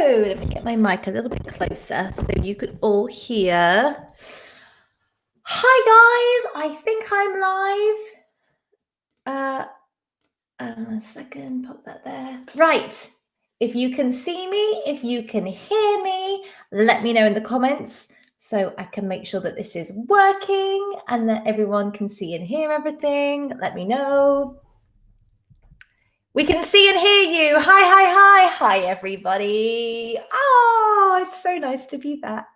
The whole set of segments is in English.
Let me get my mic a little bit closer so you could all hear. Hi guys, I think I'm live. A second, pop that there. Right, if you can see me, if you can hear me, let me know in the comments so I can make sure that this is working and that everyone can see and hear everything. Let me know. We can see and hear you. Hi, everybody. Oh, it's so nice to be back.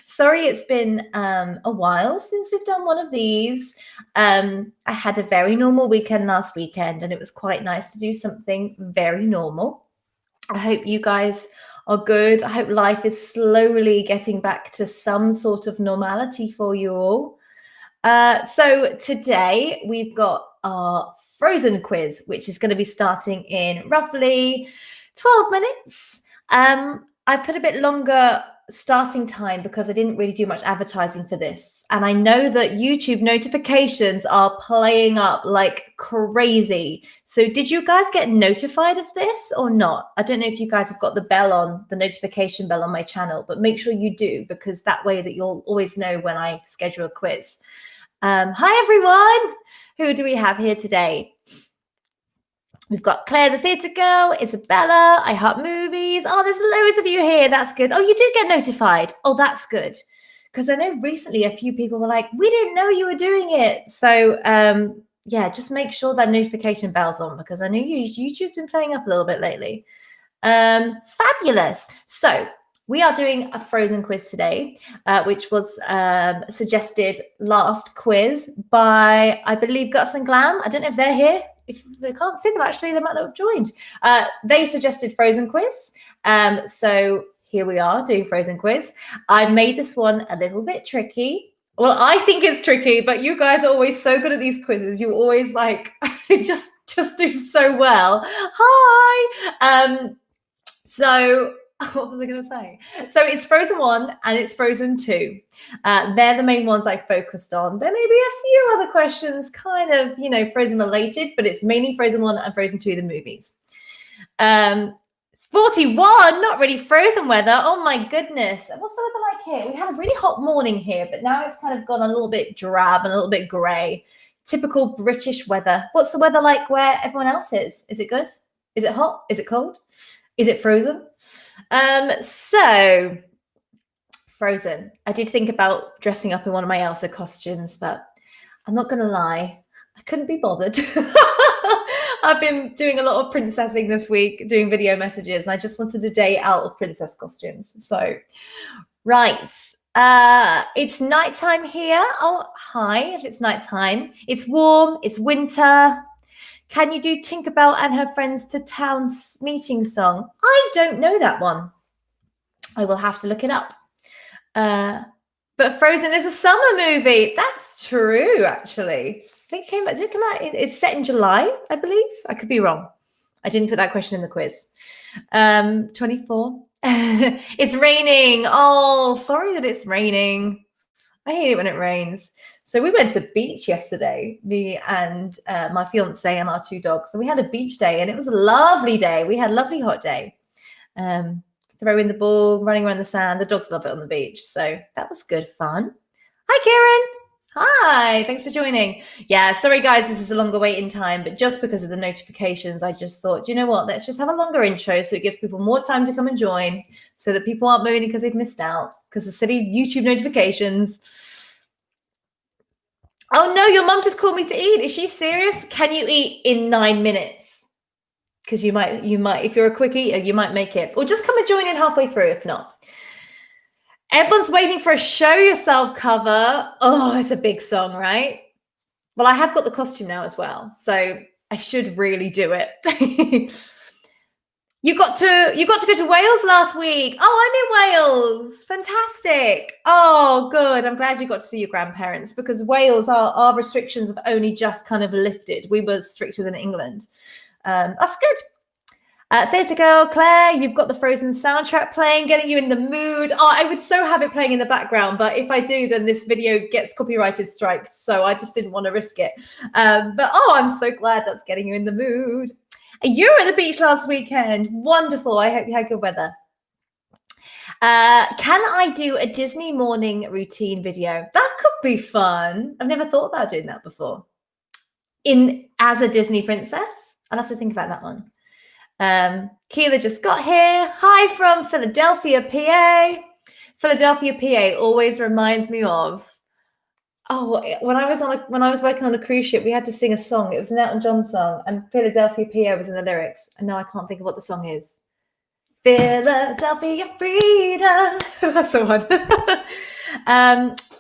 Sorry, it's been a while since we've done one of these. I had a very normal weekend last weekend, and it was quite nice to do something very normal. I hope you guys are good. I hope life is slowly getting back to some sort of normality for you all. So today we've got our Frozen quiz, which is going to be starting in roughly 12 minutes. I put a bit longer starting time because I didn't really do much advertising for this. And I know that YouTube notifications are playing up like crazy. So did you guys get notified of this or not? I don't know if you guys have got the bell on, the notification bell on my channel, but make sure you do, because that way that you'll always know when I schedule a quiz. Hi, everyone. Who do we have here today? We've got Claire, the theatre girl, Isabella, I Heart Movies. Oh, there's loads of you here. That's good. Oh, you did get notified. Oh, that's good. Because I know recently a few people were like, we didn't know you were doing it. So, yeah, just make sure that notification bell's on, because I know YouTube's been playing up a little bit lately. Fabulous. So, we are doing a Frozen quiz today, which was suggested last quiz by, I believe, Guts and Glam. I don't know if they're here. If they can't see them, actually, they might not have joined. They suggested Frozen quiz. So here we are doing Frozen quiz. I made this one a little bit tricky. Well, I think it's tricky, but you guys are always so good at these quizzes. You always like just do so well. Hi. So what was I going to say? So it's Frozen 1 and it's Frozen 2. They're the main ones I focused on. There may be a few other questions kind of, Frozen related, but it's mainly Frozen 1 and Frozen 2, the movies. It's 41, not really frozen weather. Oh my goodness. What's the weather like here? We had a really hot morning here, but now it's kind of gone a little bit drab and a little bit grey. Typical British weather. What's the weather like where everyone else is? Is it good? Is it hot? Is it cold? Is it frozen? So Frozen. I did think about dressing up in one of my Elsa costumes, but I'm not going to lie, I couldn't be bothered. I've been doing a lot of princessing this week, doing video messages, and I just wanted a day out of princess costumes. So, right. It's nighttime here. Oh, hi, if it's nighttime. It's warm, it's winter. Can you do Tinkerbell and Her Friends to Town meeting song? I don't know that one. I will have to look it up. But Frozen is a summer movie. That's true, actually. I think did it come out? It's set in July, I believe. I could be wrong. I didn't put that question in the quiz. 24. It's raining. Oh, sorry that it's raining. I hate it when it rains. So we went to the beach yesterday, me and my fiance and our 2 dogs. And we had a beach day, and it was a lovely day. We had a lovely hot day. Throwing the ball, running around the sand. The dogs love it on the beach. So that was good fun. Hi, Karen. Hi, thanks for joining. Yeah, sorry, guys, this is a longer waiting time. But just because of the notifications, I just thought, you know what? Let's just have a longer intro so it gives people more time to come and join, so that people aren't moaning because they've missed out because of silly YouTube notifications. Oh, no, your mum just called me to eat. Is she serious? Can you eat in 9 minutes? Because you might, if you're a quick eater, you might make it. Or just come and join in halfway through if not. Everyone's waiting for a Show Yourself cover. Oh, it's a big song, right? Well, I have got the costume now as well, so I should really do it. You got to go to Wales last week. Oh, I'm in Wales. Fantastic. Oh, good. I'm glad you got to see your grandparents, because Wales, our restrictions have only just kind of lifted. We were stricter than England. That's good. Theatre girl, Claire, you've got the Frozen soundtrack playing, getting you in the mood. Oh, I would so have it playing in the background, but if I do, then this video gets copyrighted striked, so I just didn't want to risk it. But I'm so glad that's getting you in the mood. You were at the beach last weekend. Wonderful. I hope you had good weather. Can I do a Disney morning routine video? That could be fun. I've never thought about doing that before. As a Disney princess? I'll have to think about that one. Keela just got here. Hi from Philadelphia, PA. Philadelphia, PA always reminds me of, when I was working on a cruise ship, we had to sing a song. It was an Elton John song, and Philadelphia, PA was in the lyrics. And now I can't think of what the song is. Philadelphia freedom. That's the one.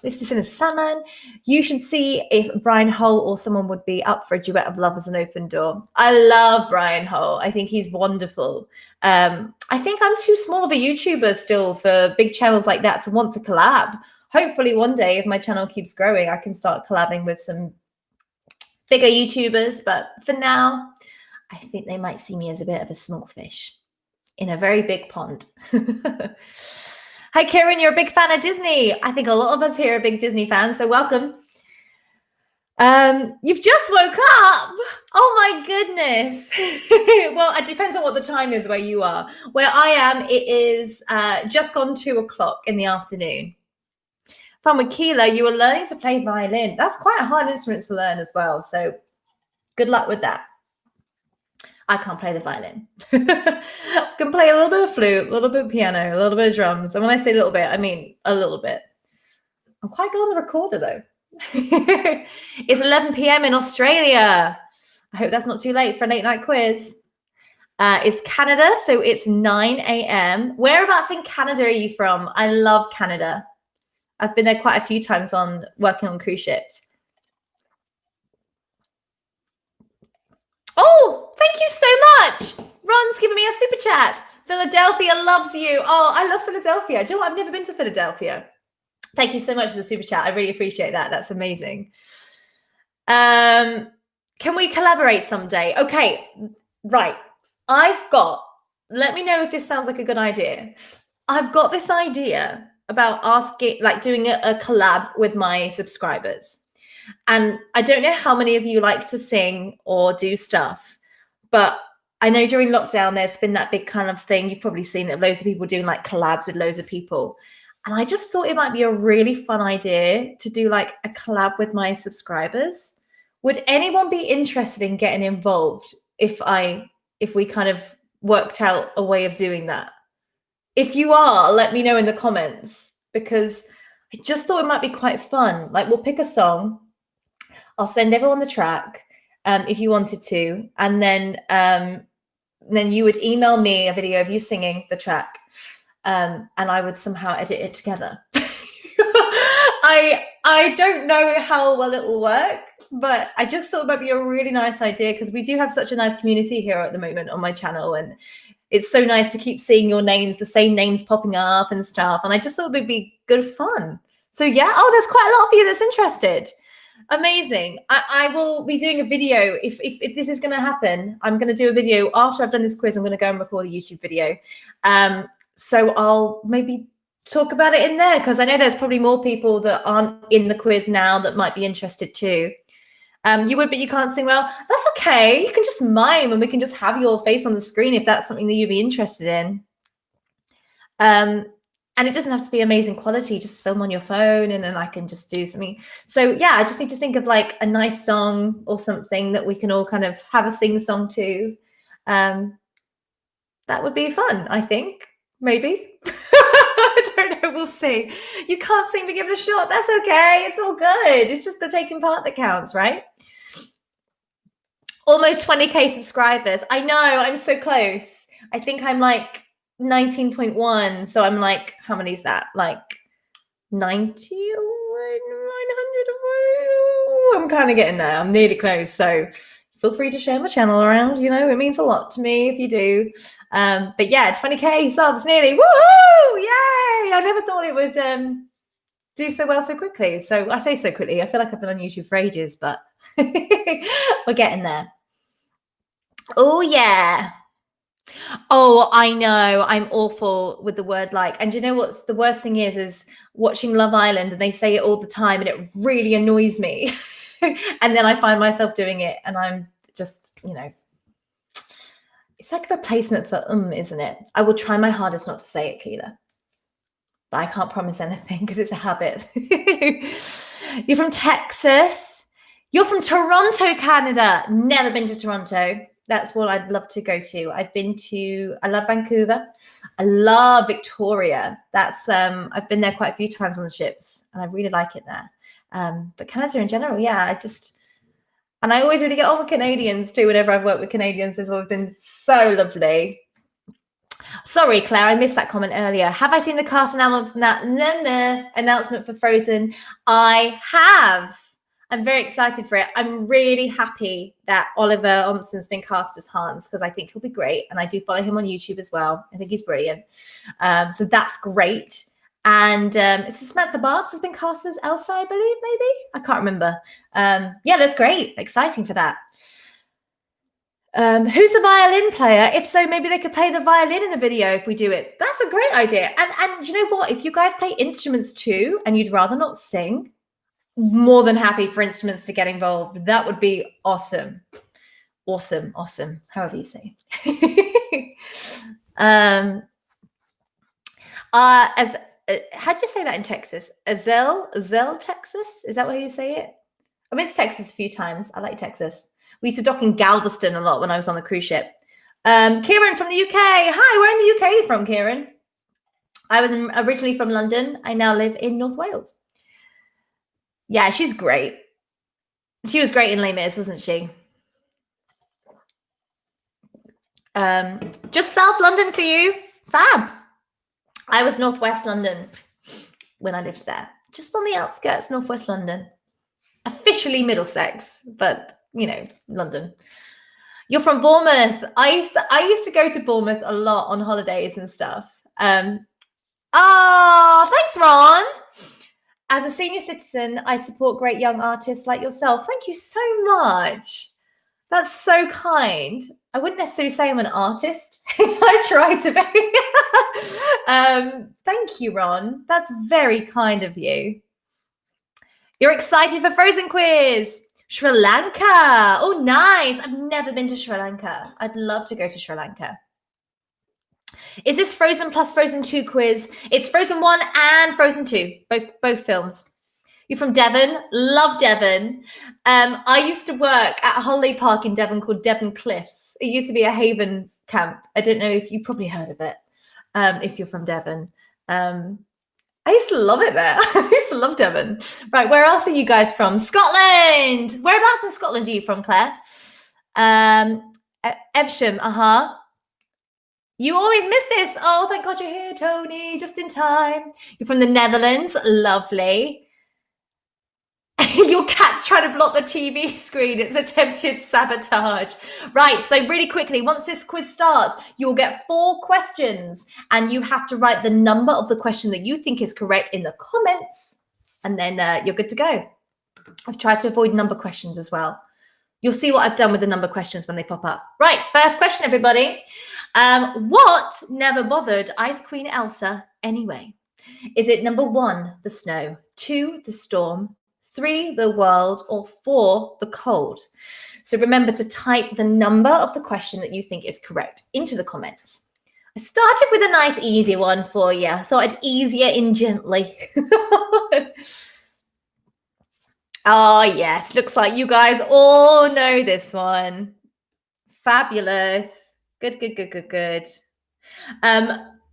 This is in a salmon. You should see if Brian Hull or someone would be up for a duet of Love as an Open Door. I love Brian Hull. I think he's wonderful. I think I'm too small of a YouTuber still for big channels like that to want to collab. Hopefully one day, if my channel keeps growing, I can start collabing with some bigger YouTubers. But for now, I think they might see me as a bit of a small fish in a very big pond. Hi, Kieran, you're a big fan of Disney. I think a lot of us here are big Disney fans, so welcome. You've just woke up. Oh my goodness. Well, it depends on what the time is where you are. Where I am, it is just gone 2 o'clock in the afternoon. Fun with Keela, you were learning to play violin. That's quite a hard instrument to learn as well, so good luck with that. I can't play the violin. I can play a little bit of flute, a little bit of piano, a little bit of drums. And when I say a little bit, I mean a little bit. I'm quite good on the recorder, though. It's 11 p.m. in Australia. I hope that's not too late for a late night quiz. It's Canada, so it's 9 a.m. Whereabouts in Canada are you from? I love Canada. I've been there quite a few times working on cruise ships. Oh, thank you so much. Ron's giving me a super chat. Philadelphia loves you. Oh, I love Philadelphia. Do you know what? I've never been to Philadelphia. Thank you so much for the super chat. I really appreciate that. That's amazing. Can we collaborate someday? Okay, right. Let me know if this sounds like a good idea. I've got this idea about doing a collab with my subscribers. And I don't know how many of you like to sing or do stuff, but I know during lockdown, there's been that big kind of thing. You've probably seen it, loads of people doing like collabs with loads of people. And I just thought it might be a really fun idea to do like a collab with my subscribers. Would anyone be interested in getting involved if we kind of worked out a way of doing that? If you are, let me know in the comments, because I just thought it might be quite fun. Like, we'll pick a song. I'll send everyone the track if you wanted to. And then you would email me a video of you singing the track. And I would somehow edit it together. I don't know how well it will work, but I just thought it might be a really nice idea, because we do have such a nice community here at the moment on my channel. And it's so nice to keep seeing your names, the same names popping up and stuff. And I just thought it would be good fun. So yeah, there's quite a lot of you that's interested. Amazing. I will be doing a video. If this is going to happen, I'm going to do a video after I've done this quiz. I'm going to go and record a YouTube video. So I'll maybe talk about it in there, because I know there's probably more people that aren't in the quiz now that might be interested too. You would, but you can't sing well. That's okay. You can just mime and we can just have your face on the screen if that's something that you'd be interested in. And it doesn't have to be amazing quality. Just film on your phone and then I can just do something. So yeah, I just need to think of like a nice song or something that we can all kind of have a sing song to. That would be fun, I think. Maybe. I don't know. We'll see. You can't sing, but give it a shot. That's okay. It's all good. It's just the taking part that counts, right? Almost 20K subscribers. I know. I'm so close. I think I'm like 19.1. So I'm like, how many is that? Like 90 or 900? I'm kind of getting there. I'm nearly close. So feel free to share my channel around. You know, it means a lot to me if you do. But yeah, 20K subs nearly. Woohoo! Yay! I never thought it would do so well so quickly. So I say so quickly. I feel like I've been on YouTube for ages, but we're getting there. Oh yeah. Oh, I know. I'm awful with the word like. And you know what's the worst thing is watching Love Island, and they say it all the time, and it really annoys me. And then I find myself doing it, and I'm just, you know, it's like a replacement for isn't it? I will try my hardest not to say it, Keela. but I can't promise anything because it's a habit. You're from Texas. You're from Toronto, Canada. Never been to Toronto. That's what I'd love to go to. I love Vancouver. I love Victoria. I've been there quite a few times on the ships, and I really like it there. But Canada in general, yeah, and I always really get on with Canadians too. Whenever I've worked with Canadians, they've always been so lovely. Sorry, Claire, I missed that comment earlier. Have I seen the cast announcement for Frozen? I have. I'm very excited for it. I'm really happy that Oliver Omson's been cast as Hans because I think he'll be great. And I do follow him on YouTube as well. I think he's brilliant. So that's great. And Samantha Barks has been cast as Elsa, I believe, maybe? I can't remember. Yeah, that's great. Exciting for that. Who's the violin player? If so, maybe they could play the violin in the video if we do it. That's a great idea. And you know what? If you guys play instruments too and you'd rather not sing, more than happy for instruments to get involved. That would be awesome. Awesome. However you say. How'd you say that in Texas? Azell, Texas? Is that where you say it? I've been to Texas a few times. I like Texas. We used to dock in Galveston a lot when I was on the cruise ship. Kieran from the UK. Hi, where in the UK are you from, Kieran? I was originally from London. I now live in North Wales. Yeah, she's great. She was great in Les Mis, wasn't she? Just South London for you. Fab. I was Northwest London when I lived there. Just on the outskirts, Northwest London. Officially Middlesex, but, you know, London. You're from Bournemouth. I used to go to Bournemouth a lot on holidays and stuff. Thanks, Ron. As a senior citizen, I support great young artists like yourself. Thank you so much. That's so kind. I wouldn't necessarily say I'm an artist. I try to be. Thank you, Ron. That's very kind of you. You're excited for Frozen quiz. Sri Lanka. Oh, nice. I've never been to Sri Lanka. I'd love to go to Sri Lanka. Is this Frozen plus Frozen 2 quiz? It's Frozen 1 and Frozen 2, both films. You're from Devon? Love Devon. I used to work at a holiday park in Devon called Devon Cliffs. It used to be a haven camp. I don't know if you've probably heard of it, if you're from Devon. I used to love it there. I used to love Devon. Right, where else are you guys from? Scotland. Whereabouts in Scotland are you from, Claire? Evesham, You always miss this. Oh, thank God you're here, Tony, just in time. You're from the Netherlands. Lovely. Your cat's trying to block the TV screen. It's attempted sabotage. Right, so really quickly, once this quiz starts, you'll get 4 questions and you have to write the number of the question that you think is correct in the comments, and then you're good to go. I've tried to avoid number questions as well. You'll see what I've done with the number questions when they pop up. Right, first question, everybody. What never bothered Ice Queen Elsa anyway? Is it number 1, the snow, 2, the storm, 3, the world, or 4, the cold? So remember to type the number of the question that you think is correct into the comments. I started with a nice easy one for you. I thought I'd ease you in gently. Oh, yes. Looks like you guys all know this one. Fabulous. Good.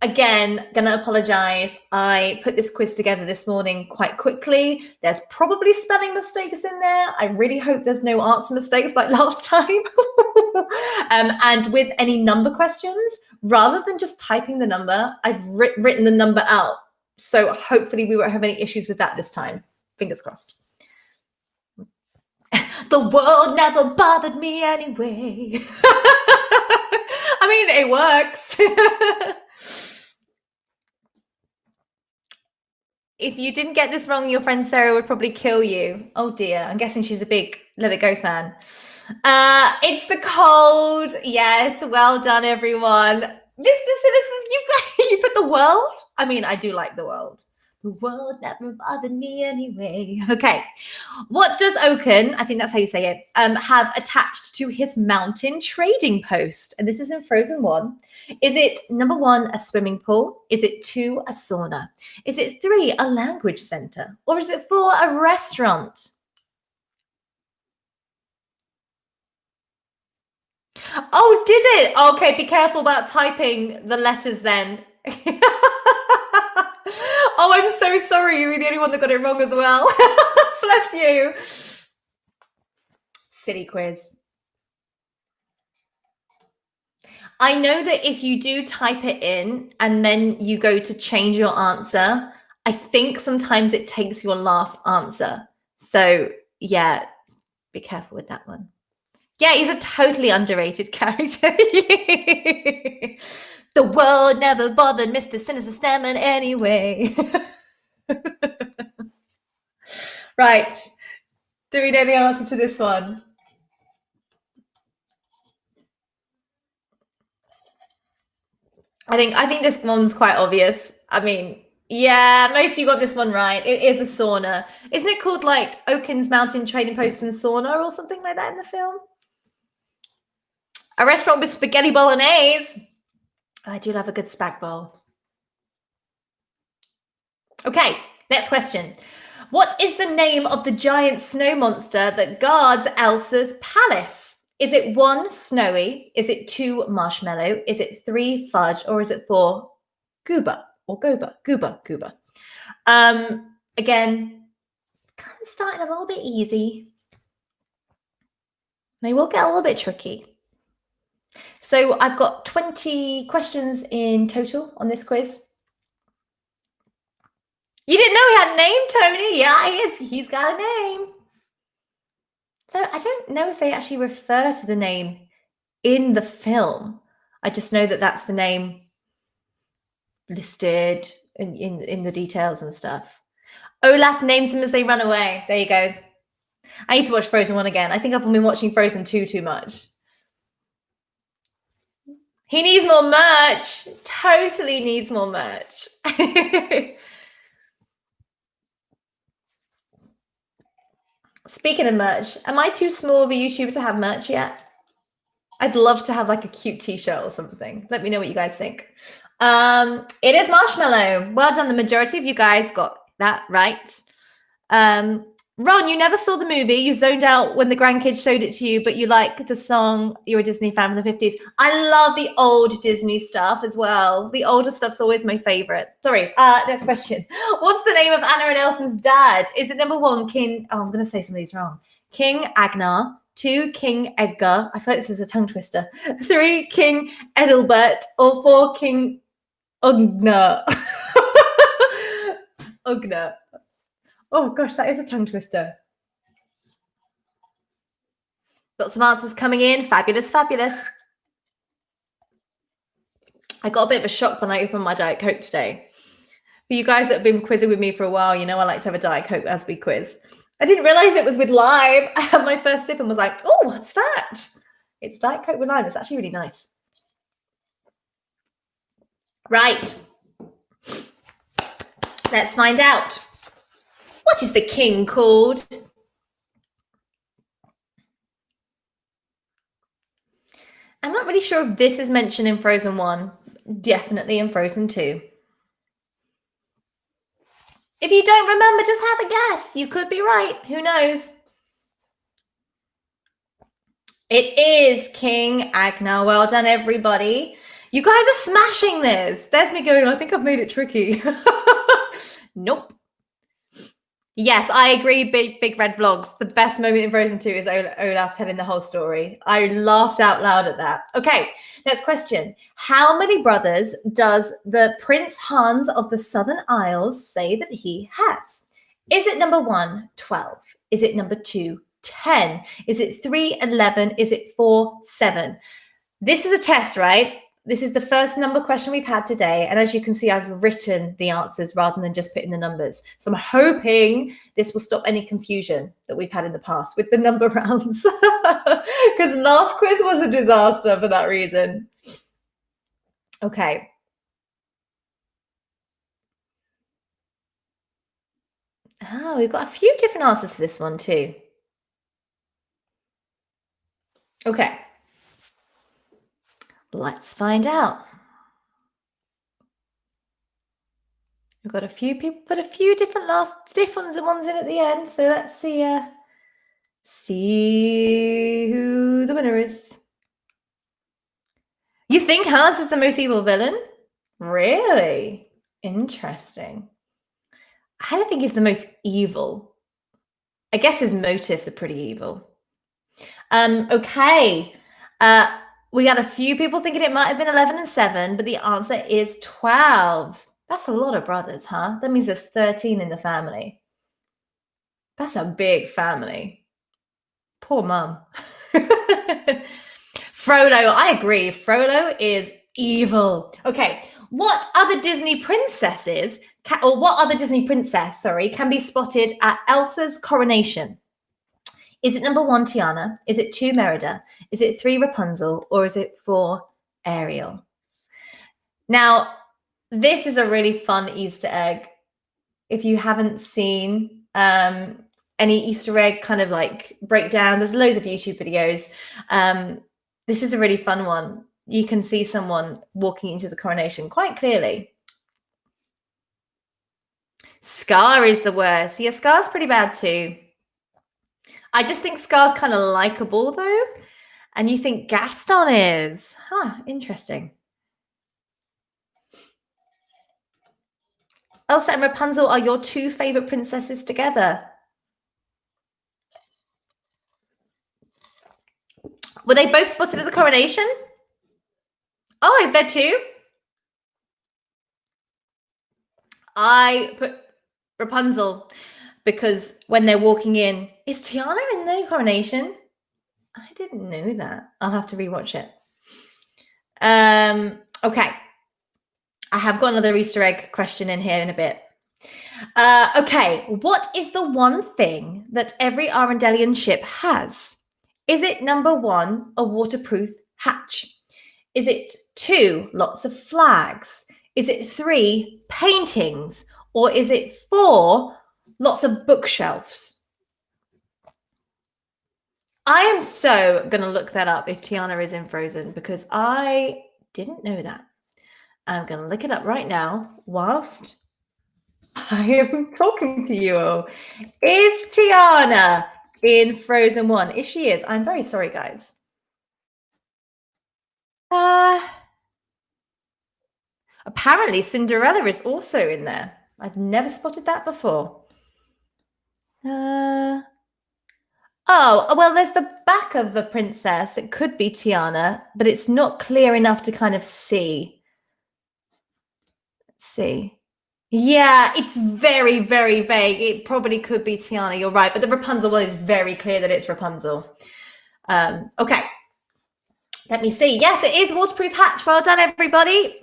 Again, gonna apologize. I put this quiz together this morning quite quickly. There's probably spelling mistakes in there. I really hope there's no answer mistakes like last time. And with any number questions, rather than just typing the number, I've written the number out. So hopefully we won't have any issues with that this time. Fingers crossed. The world never bothered me anyway. I mean, it works. If you didn't get this wrong, your friend Sarah would probably kill you. Oh dear, I'm guessing she's a big Let It Go fan. It's the cold. Yes, well done, everyone. Listen, you put the world. I mean, I do like the world. The world never bothered me anyway. Okay. What does Oaken, I think that's how you say it, have attached to his mountain trading post? And this is in Frozen 1. Is it number 1, a swimming pool? Is it 2, a sauna? Is it 3, a language center? Or is it 4, a restaurant? Oh, did it? Okay, be careful about typing the letters then. Oh, I'm so sorry. You were the only one that got it wrong as well. Bless you. Silly quiz. I know that if you do type it in and then you go to change your answer, I think sometimes it takes your last answer. So yeah, be careful with that one. Yeah, he's a totally underrated character. The world never bothered Mr. Sinister Stammen anyway. Right. Do we know the answer to this one? I think this one's quite obvious. I mean, yeah, most of you got this one right. It is a sauna. Isn't it called like Oaken's Mountain Trading Post and Sauna or something like that in the film? A restaurant with spaghetti bolognese. I do love a good spag bowl. Okay, next question. What is the name of the giant snow monster that guards Elsa's palace? Is it 1, Snowy? Is it 2, Marshmallow? Is it 3, Fudge? Or is it 4, Goober? Or Goober? Goober. Again, kind of starting a little bit easy. They will get a little bit tricky. So I've got 20 questions in total on this quiz. You didn't know he had a name, Tony? Yeah, he's got a name. So I don't know if they actually refer to the name in the film. I just know that that's the name listed in the details and stuff. Olaf names them as they run away. There you go. I need to watch Frozen 1 again. I think I've been watching Frozen 2 too much. He needs more merch. Totally needs more merch. Speaking of merch, am I too small of a YouTuber to have merch yet? I'd love to have like a cute t-shirt or something. Let me know what you guys think. It is Marshmallow. Well done. The majority of you guys got that right. Ron, you never saw the movie. You zoned out when the grandkids showed it to you, but you like the song. You're a Disney fan from the 50s. I love the old Disney stuff as well. The older stuff's always my favorite. Sorry. Next question. What's the name of Anna and Elsa's dad? Is it number 1, King? Oh, I'm going to say some of these wrong. King Agnar. 2, King Edgar. I feel like this is a tongue twister. 3, King Ethelbert. Or 4, King Ugna. Ugna. Oh gosh, that is a tongue twister. Lots of answers coming in. Fabulous, fabulous. I got a bit of a shock when I opened my Diet Coke today. For you guys that have been quizzing with me for a while, you know I like to have a Diet Coke as we quiz. I didn't realize it was with lime. I had my first sip and was like, oh, what's that? It's Diet Coke with lime. It's actually really nice. Right. Let's find out. What is the king called? I'm not really sure if this is mentioned in Frozen 1. Definitely in Frozen 2. If you don't remember, just have a guess. You could be right. Who knows? It is King Agnar. Well done, everybody. You guys are smashing this. There's me going, I think I've made it tricky. Nope. Yes, I agree. Big Red Vlogs. The best moment in Frozen 2 is Olaf telling the whole story. I laughed out loud at that. Okay, next question. How many brothers does the Prince Hans of the Southern Isles say that he has? Is it number 1, 12? Is it number 2, 10? Is it 3, 11? Is it 4, 7? This is a test, right? This is the first number question we've had today. And as you can see, I've written the answers rather than just putting the numbers. So I'm hoping this will stop any confusion that we've had in the past with the number rounds. Because last quiz was a disaster for that reason. Okay. Oh, we've got a few different answers for this one too. Okay. Let's find out. We've got a few people, but a few different ones in at the end. So let's see who the winner is. You think Hans is the most evil villain? Really? Interesting. I don't think he's the most evil. I guess his motives are pretty evil. Okay. We got a few people thinking it might have been 11 and 7, but the answer is 12. That's a lot of brothers, huh? That means there's 13 in the family. That's a big family. Poor mum. Frodo, I agree. Frodo is evil. Okay, what other Disney princess, can be spotted at Elsa's coronation? Is it number 1, Tiana? Is it 2, Merida? Is it 3, Rapunzel? Or is it 4, Ariel? Now, this is a really fun Easter egg. If you haven't seen any Easter egg kind of like breakdowns, there's loads of YouTube videos. This is a really fun one. You can see someone walking into the coronation quite clearly. Scar is the worst. Yeah, Scar's pretty bad too. I just think Scar's kind of likable though. And you think Gaston is. Huh, interesting. Elsa and Rapunzel are your 2 favorite princesses together. Were they both spotted at the coronation? Oh, is there 2? I put Rapunzel because when they're walking in, is Tiana in the coronation? I didn't know that. I'll have to rewatch it. Okay. I have got another Easter egg question in here in a bit. Okay. What is the one thing that every Arendelian ship has? Is it number 1, a waterproof hatch? Is it 2, lots of flags? Is it 3, paintings? Or is it 4, lots of bookshelves? I am so going to look that up if Tiana is in Frozen because I didn't know that. I'm going to look it up right now whilst I am talking to you all. Is Tiana in Frozen 1? If she is, I'm very sorry, guys. Apparently Cinderella is also in there. I've never spotted that before. Oh, well, there's the back of the princess. It could be Tiana, but it's not clear enough to kind of see. Let's see. Yeah, it's very, very vague. It probably could be Tiana. You're right. But the Rapunzel one is very clear that it's Rapunzel. Okay. Let me see. Yes, it is waterproof hatch. Well done, everybody.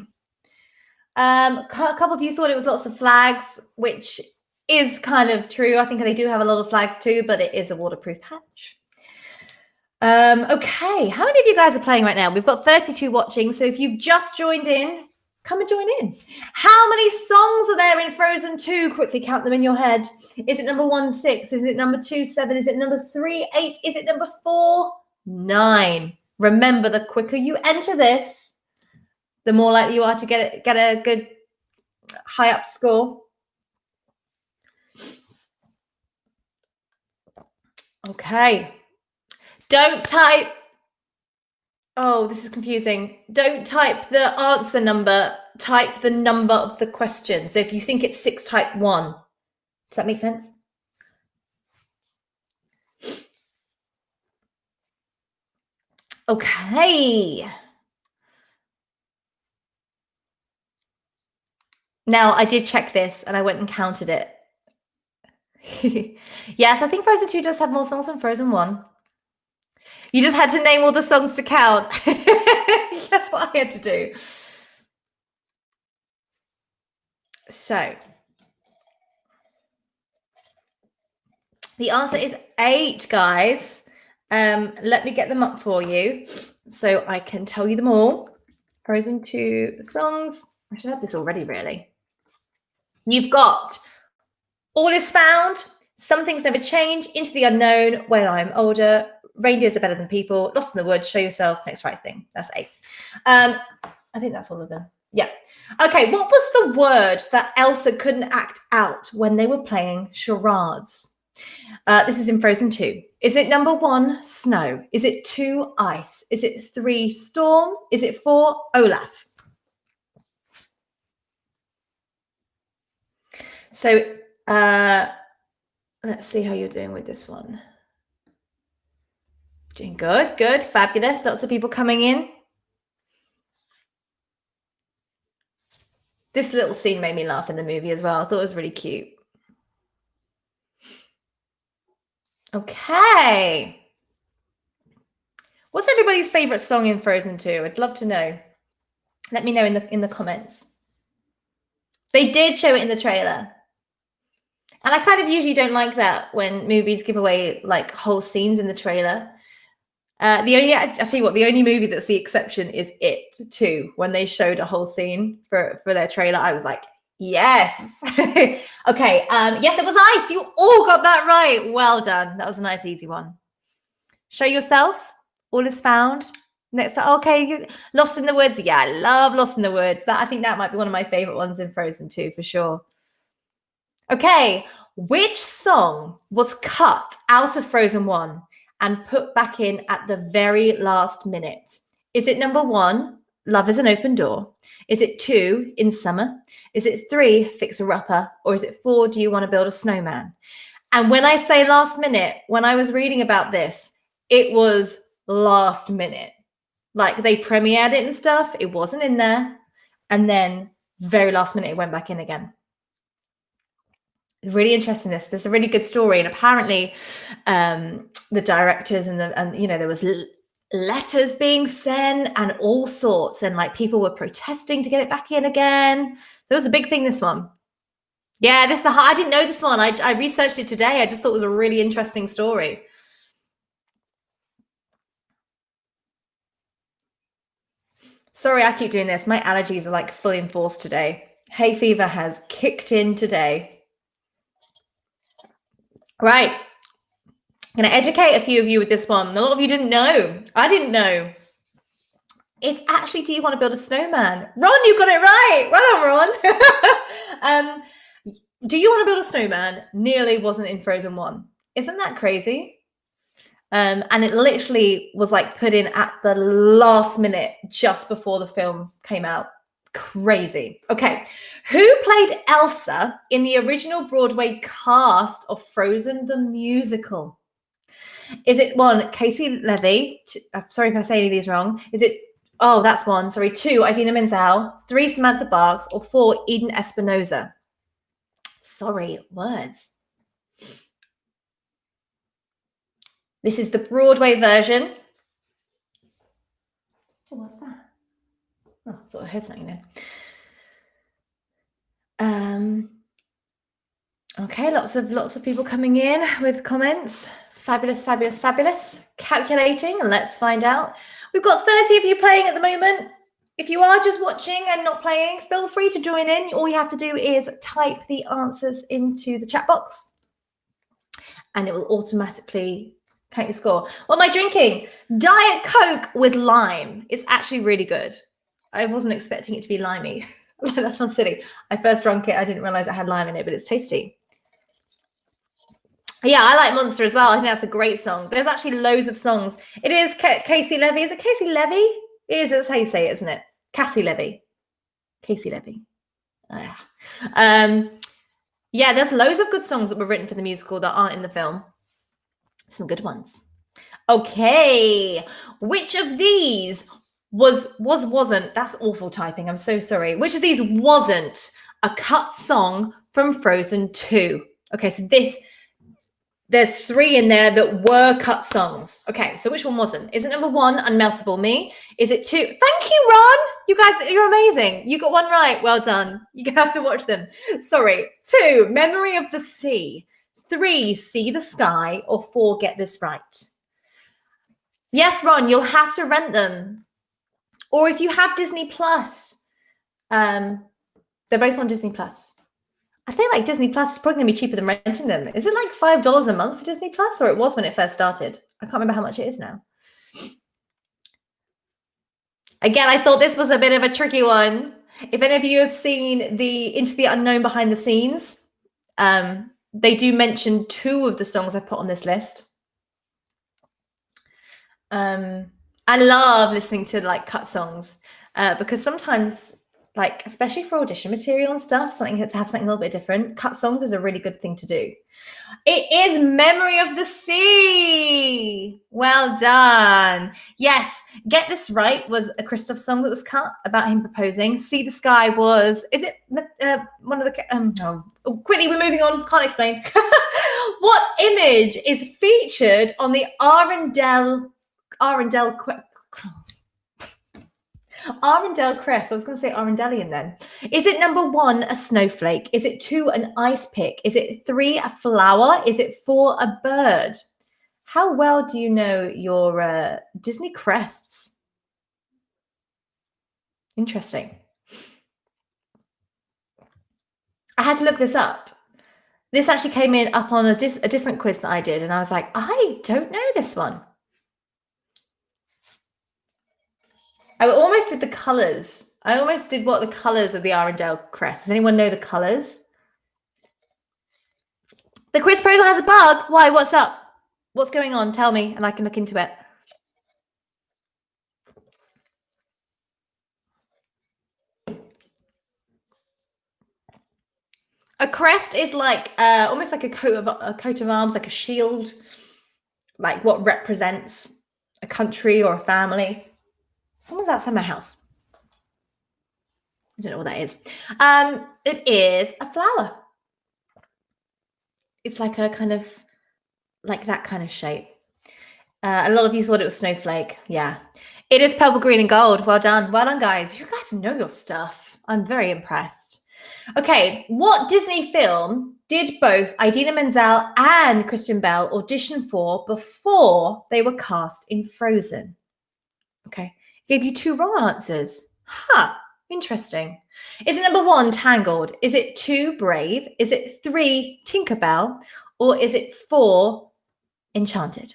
A couple of you thought it was lots of flags, which is kind of true. I think they do have a lot of flags too, but it is a waterproof hatch. Okay, how many of you guys are playing right now? We've got 32 watching, so if you've just joined in, come and join in. How many songs are there in Frozen 2? Quickly count them in your head. Is it number 1, 6? Is it number 2, 7? Is it number 3, 8? Is it number 4, 9? Remember, the quicker you enter this, the more likely you are to get a good high up score. Okay. Don't type. Oh, this is confusing. Don't type the answer number. Type the number of the question. So if you think it's 6, type 1. Does that make sense? Okay. Now, I did check this and I went and counted it. Yes, I think Frozen 2 does have more songs than Frozen 1. You just had to name all the songs to count. That's what I had to do. So, the answer is 8, guys. Let me get them up for you so I can tell you them all. Frozen 2 songs. I should have this already, really. You've got All is found. Some things never change. Into the unknown. When I'm older. Reindeers are better than people. Lost in the woods. Show yourself. Next right thing. That's 8. I think that's all of them. Yeah. Okay. What was the word that Elsa couldn't act out when they were playing charades? This is in Frozen 2. Is it number 1, snow? Is it 2, ice? Is it 3, storm? Is it 4, Olaf? So let's see how you're doing with this one. Doing good, good, fabulous. Lots of people coming in. This little scene made me laugh in the movie as well. I thought it was really cute. Okay. What's everybody's favorite song in Frozen 2? I'd love to know. Let me know in the comments. They did show it in the trailer. And I kind of usually don't like that when movies give away like whole scenes in the trailer. I'll tell you what, the only movie that's the exception is It 2. When they showed a whole scene for their trailer, I was like, yes. Okay. Yes, it was ice. You all got that right. Well done. That was a nice, easy one. Show yourself. All is found. Next, okay. Lost in the Woods. Yeah, I love Lost in the Woods. I think that might be one of my favorite ones in Frozen 2 for sure. Okay. Which song was cut out of Frozen 1 and put back in at the very last minute? Is it number 1, Love is an Open Door? Is it 2, In Summer? Is it 3, Fixer Upper? Or is it 4, Do You Want to Build a Snowman? And when I say last minute, when I was reading about this, it was last minute. Like they premiered it and stuff. It wasn't in there. And then very last minute, it went back in again. Really interesting. There's a really good story. And apparently the directors and there was letters being sent and all sorts. And like people were protesting to get it back in again. There was a big thing, this one. Yeah, I didn't know this one. I researched it today. I just thought it was a really interesting story. Sorry, I keep doing this. My allergies are like fully in force today. Hay fever has kicked in today. Right. I'm going to educate a few of you with this one. A lot of you didn't know. I didn't know. It's actually, Do You Want to Build a Snowman? Ron, you got it right. Well done, Ron. Do You Want to Build a Snowman nearly wasn't in Frozen 1. Isn't that crazy? And it literally was like put in at the last minute just before the film came out. Crazy. Okay. Who played Elsa in the original Broadway cast of Frozen the musical? Is it 1, Casey Levy? Sorry if I say any of these wrong. Is it, that's 1. Sorry. 2, Idina Menzel. 3, Samantha Barks. Or 4, Eden Espinosa? Sorry, words. This is the Broadway version. Oh, what's that? Oh, I thought I heard something there. Okay, lots of people coming in with comments. Fabulous, fabulous, fabulous. Calculating, let's find out. We've got 30 of you playing at the moment. If you are just watching and not playing, feel free to join in. All you have to do is type the answers into the chat box and it will automatically count your score. What am I drinking? Diet Coke with lime. It's actually really good. I wasn't expecting it to be limey. That sounds silly. I first drank it. I didn't realize it had lime in it, but it's tasty. Yeah, I like Monster as well. I think that's a great song. There's actually loads of songs. It is Casey Levy. Is it Casey Levy? It is. That's how you say it, isn't it? Cassie Levy. Casey Levy. Yeah, there's loads of good songs that were written for the musical that aren't in the film. Some good ones. Okay. Which of these wasn't, that's awful typing. I'm so sorry. Which of these wasn't a cut song from Frozen 2? Okay, so there's 3 in there that were cut songs. Okay, so which one wasn't? Is it number 1, Unmeltable Me? Is it 2? Thank you, Ron. You guys, you're amazing. You got one right. Well done. You have to watch them. Sorry. 2, Memory of the Sea. 3, See the Sky. Or 4, Get This Right. Yes, Ron, you'll have to rent them. Or if you have Disney Plus, they're both on Disney Plus. I think like Disney Plus is probably going to be cheaper than renting them. Is it like $5 a month for Disney Plus, or it was when it first started? I can't remember how much it is now. Again, I thought this was a bit of a tricky one. If any of you have seen the Into the Unknown behind the scenes, they do mention 2 of the songs I put on this list. I love listening to like cut songs because sometimes, like especially for audition material and stuff, something to have something a little bit different. Cut songs is a really good thing to do. It is Memory of the Sea. Well done. Yes, Get This Right was a Christoph song that was cut about him proposing. See the Sky was, is it one of the, quickly, we're moving on, can't explain. What image is featured on the Arundel crest? I was going to say Arundelian then. Is it number 1, a snowflake? Is it 2, an ice pick? Is it 3, a flower? Is it 4, a bird? How well do you know your Disney crests? Interesting. I had to look this up. This actually came in up on a different quiz that I did, and I was like, I don't know this one. I almost did the colors. I almost did what the colors of the Arundel crest. Does anyone know the colors? The quiz program has a bug. Why? What's up? What's going on? Tell me, and I can look into it. A crest is like almost like a coat of arms, like a shield, like what represents a country or a family. Someone's outside my house. I don't know what that is. It is a flower. It's like a kind of, like that kind of shape. A lot of you thought it was snowflake. Yeah. It is purple, green, and gold. Well done. Well done, guys. You guys know your stuff. I'm very impressed. Okay. What Disney film did both Idina Menzel and Kristen Bell audition for before they were cast in Frozen? Okay. Gave you 2 wrong answers. Huh. Interesting. Is it number 1, Tangled? Is it 2, Brave? Is it 3, Tinkerbell? Or is it 4, Enchanted?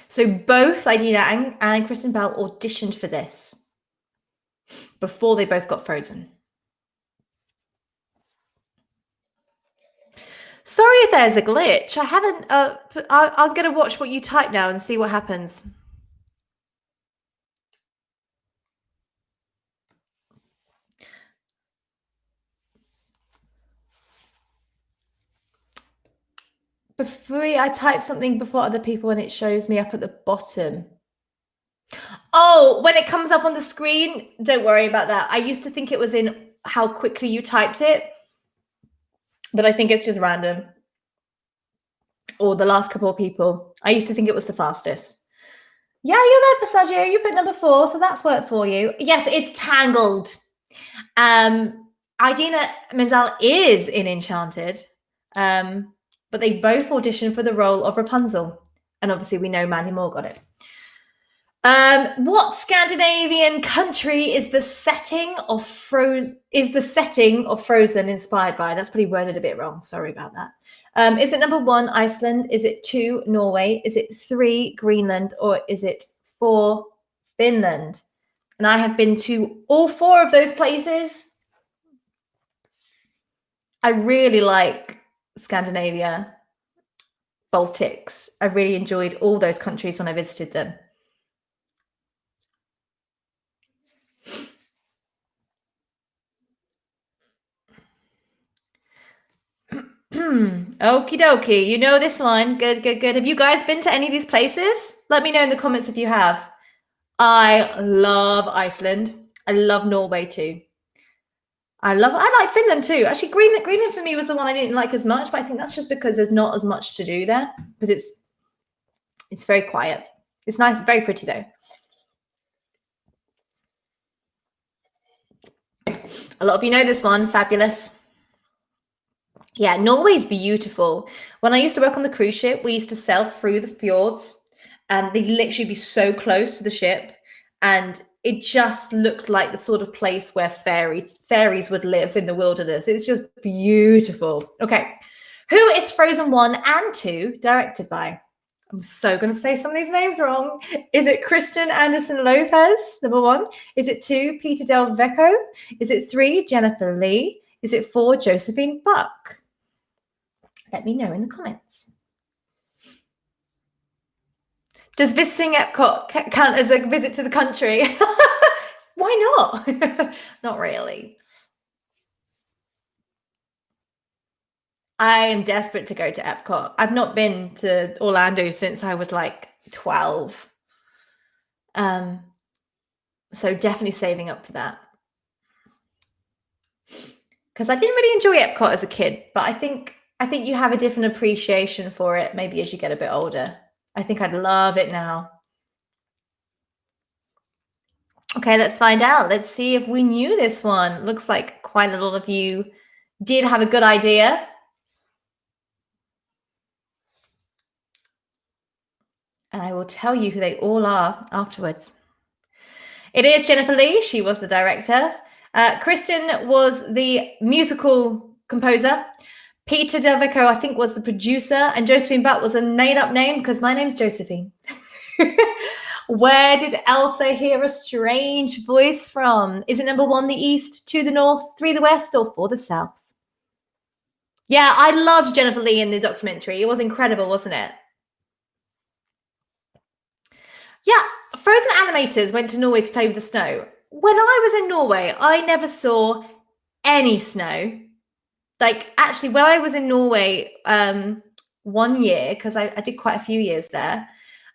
So both Idina and Kristen Bell auditioned for this before they both got Frozen. Sorry if there's a glitch. I haven't, I'm going to watch what you type now and see what happens. Before I type something before other people and it shows me up at the bottom. Oh, when it comes up on the screen, don't worry about that. I used to think it was in how quickly you typed it, but I think it's just random. Or the last couple of people. I used to think it was the fastest. Yeah, you're there, Passaggio. You put number 4, so that's worked for you. Yes, it's Tangled. Idina Menzel is in Enchanted, but they both auditioned for the role of Rapunzel. And obviously we know Mandy Moore got it. What Scandinavian country is the setting of Frozen inspired by? That's probably worded a bit wrong. Sorry about that. Is it number 1, Iceland? Is it 2, Norway? Is it 3, Greenland? Or is it 4, Finland? And I have been to all 4 of those places. I really like Scandinavia, Baltics. I really enjoyed all those countries when I visited them. Okie dokie. You know this one. Good, good, good. Have you guys been to any of these places? Let me know in the comments if you have. I love Iceland. I love Norway too. I like Finland too. Actually, Greenland for me was the one I didn't like as much, but I think that's just because there's not as much to do there because it's very quiet. It's nice, very pretty though. A lot of you know this one. Fabulous. Yeah, Norway's beautiful. When I used to work on the cruise ship, we used to sail through the fjords and they'd literally be so close to the ship. and it just looked like the sort of place where fairies would live in the wilderness. It's just beautiful. Okay, who is Frozen 1 and 2 directed by? I'm so going to say some of these names wrong. Is it Kristen Anderson Lopez, number 1? Is it 2, Peter Del Vecchio? Is it 3, Jennifer Lee? Is it 4, Josephine Buck? Let me know in the comments. Does visiting Epcot count as a visit to the country? Why not? Not really. I am desperate to go to Epcot. I've not been to Orlando since I was like 12. So definitely saving up for that. Because I didn't really enjoy Epcot as a kid, but I think you have a different appreciation for it maybe as you get a bit older. I think I'd love it now. Okay, let's find out. Let's see if we knew this one. Looks like quite a lot of you did have a good idea. And I will tell you who they all are afterwards. It is Jennifer Lee. She was the director. Kristen was the musical composer. Peter Del Vecchio, I think, was the producer. And Josephine Butt was a made-up name because my name's Josephine. Where did Elsa hear a strange voice from? Is it number 1, the east, 2, the north, 3, the west, or 4, the south? Yeah, I loved Jennifer Lee in the documentary. It was incredible, wasn't it? Yeah, Frozen animators went to Norway to play with the snow. When I was in Norway, I never saw any snow. Like, actually, when I was in Norway 1 year, because I did quite a few years there,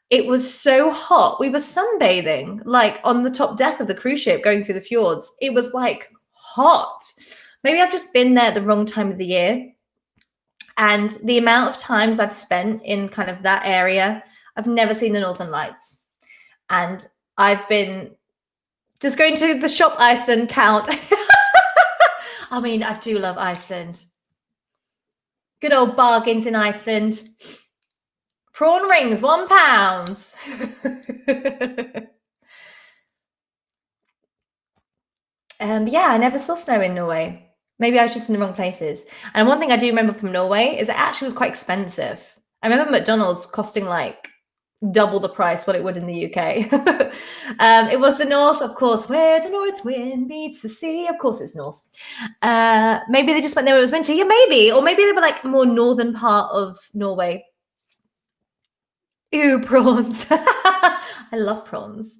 it was so hot. We were sunbathing, like, on the top deck of the cruise ship going through the fjords. It was, like, hot. Maybe I've just been there at the wrong time of the year. And the amount of times I've spent in kind of that area, I've never seen the Northern Lights. And I've been just going to the shop Iceland count. I mean, I do love Iceland. Good old bargains in Iceland. Prawn rings, £1. Yeah, I never saw snow in Norway. Maybe I was just in the wrong places. And one thing I do remember from Norway is it actually was quite expensive. I remember McDonald's costing like double the price what it would in the UK. It was the north, of course, where the north wind meets the sea. Of course, it's north. Maybe they just went there when it was winter. Yeah, maybe. Or maybe they were like more northern part of Norway. Ew, prawns. I love prawns.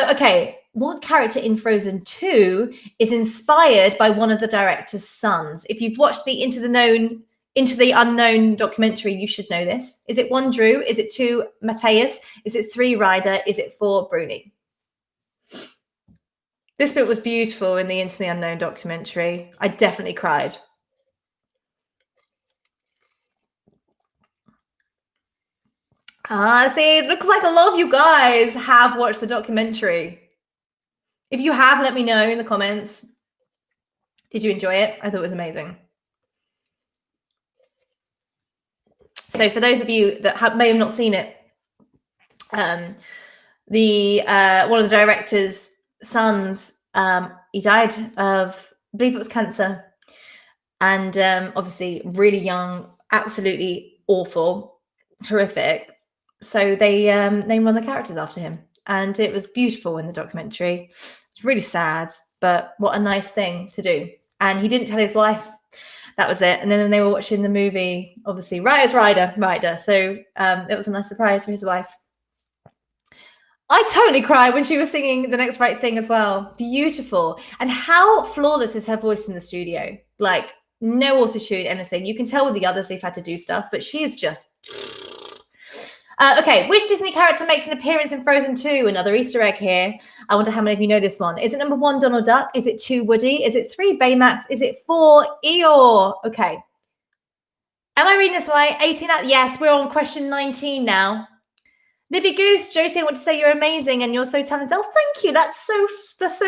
Okay, what character in Frozen 2 is inspired by one of the director's sons? If you've watched the Into the Unknown documentary, you should know this. Is it 1, Drew? Is it 2, Matthias? Is it 3, Ryder? Is it 4, Bruni? This bit was beautiful in the Into the Unknown documentary. I definitely cried. See, it looks like a lot of you guys have watched the documentary. If you have, let me know in the comments. Did you enjoy it? I thought it was amazing. So for those of you that may have not seen it, one of the director's sons, he died of, I believe it was cancer, and obviously really young, absolutely awful, horrific. So they named one of the characters after him, and it was beautiful in the documentary. It's really sad, but what a nice thing to do. And he didn't tell his wife. That was it. And then they were watching the movie, obviously, right as Ryder. So it was a nice surprise for his wife. I totally cried when she was singing The Next Right Thing as well. Beautiful. And how flawless is her voice in the studio? Like, no auto-tune, anything. You can tell with the others they've had to do stuff, but she is just... okay, which Disney character makes an appearance in Frozen 2? Another Easter egg here. I wonder how many of you know this one. Is it number 1, Donald Duck? Is it 2, Woody? Is it 3, Baymax? Is it 4, Eeyore? Okay. Am I reading this right? 18 out? Yes, we're on question 19 now. Livy Goose, Josie, I want to say you're amazing and you're so talented. Oh, thank you. That's so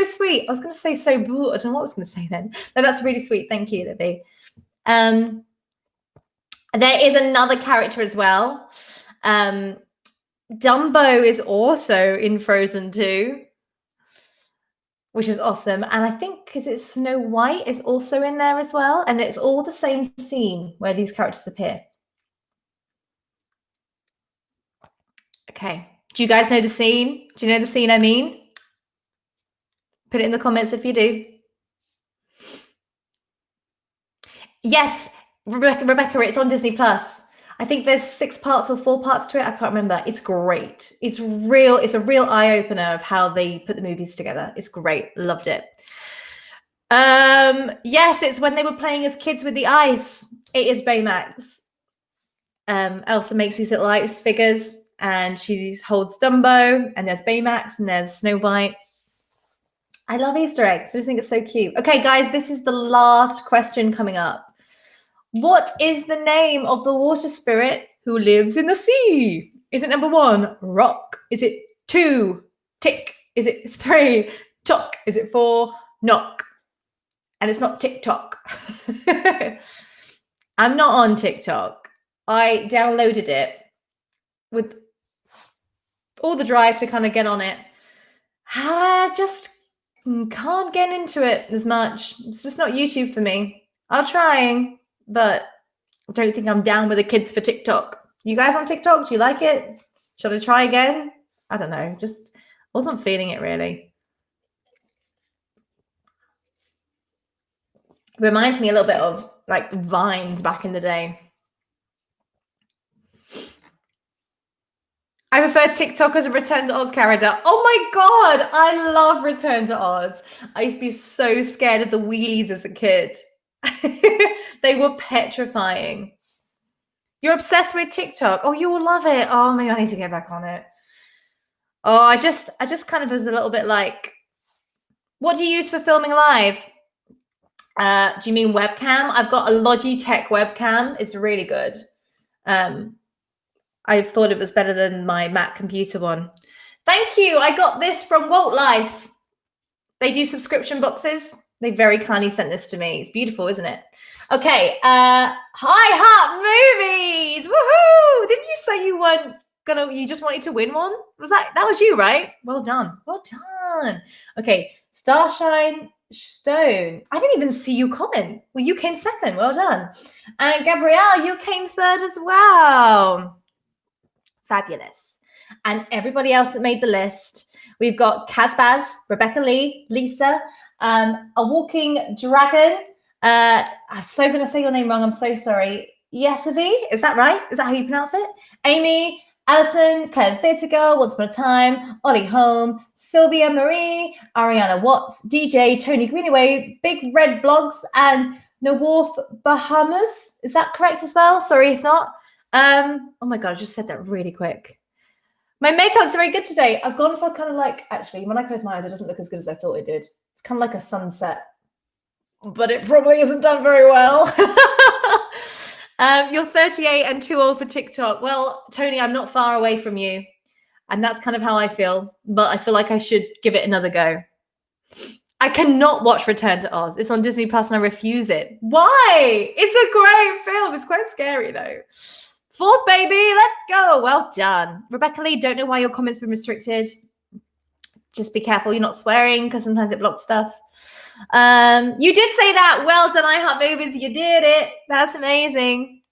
sweet. I was going to say so blue. I don't know what I was going to say then. No, that's really sweet. Thank you, Livy. There is another character as well. Dumbo is also in Frozen 2. which is awesome. And I think, is it Snow White is also in there as well? And it's all the same scene where these characters appear. Okay. Do you guys know the scene? Do you know the scene I mean? Put it in the comments if you do. Yes, Rebecca, it's on Disney Plus. I think there's 6 parts or 4 parts to it. I can't remember. It's great. It's a real eye-opener of how they put the movies together. It's great. Loved it. Yes, it's when they were playing as kids with the ice. It is Baymax. Elsa makes these little ice figures and she holds Dumbo, and there's Baymax and there's Snow White. I love Easter eggs. I just think it's so cute. Okay, guys, this is the last question coming up. What is the name of the water spirit who lives in the sea? Is it number 1, rock? Is it 2, tick? Is it 3, tock? Is it 4, knock? And it's not TikTok. I'm not on TikTok. I downloaded it with all the drive to kind of get on it. I just can't get into it as much. It's just not YouTube for me. I'm trying, but I don't think I'm down with the kids for TikTok. You guys on TikTok? Do you like it? Should I try again? I don't know. Just wasn't feeling it really. Reminds me a little bit of like Vines back in the day. I prefer TikTok as a Return to Oz character. Oh my God, I love Return to Oz. I used to be so scared of the wheelies as a kid. They were petrifying. You're obsessed with TikTok. Oh, you will love it. Oh my God, I need to get back on it. Oh, I just kind of was a little bit like, what do you use for filming live? Do you mean webcam? I've got a Logitech webcam. It's really good. I thought it was better than my Mac computer one. Thank you. I got this from Walt Life. They do subscription boxes. They very kindly sent this to me. It's beautiful, isn't it? Okay. Hi, Heart Movies. Woohoo! Didn't you say you weren't gonna? You just wanted to win one? That was you, right? Well done. Well done. Okay. Starshine Stone. I didn't even see you comment. Well, you came second. Well done. And Gabrielle, you came third as well. Fabulous. And everybody else that made the list, we've got Casbaz, Rebecca Lee, Lisa, A Walking Dragon. I'm so going to say your name wrong. I'm so sorry. Yesavi, is that right? Is that how you pronounce it? Amy, Alison, Claire Theatre Girl, Once Upon a Time, Ollie Home, Sylvia Marie, Ariana Watts, DJ, Tony Greenaway, Big Red Vlogs, and Nawarf Bahamas. Is that correct as well? Sorry if not. Oh my God, I just said that really quick. My makeup's very good today. I've gone for kind of like, actually, when I close my eyes, it doesn't look as good as I thought it did. It's kind of like a sunset, but it probably isn't done very well. You're 38 and too old for TikTok. Well, Tony, I'm not far away from you. And that's kind of how I feel, but I feel like I should give it another go. I cannot watch Return to Oz. It's on Disney Plus and I refuse it. Why? It's a great film. It's quite scary though. 4th baby, let's go. Well done. Rebecca Lee, don't know why your comment's been restricted. Just be careful you're not swearing because sometimes it blocks stuff. You did say that. Well done, iHeartMovies. You did it. That's amazing.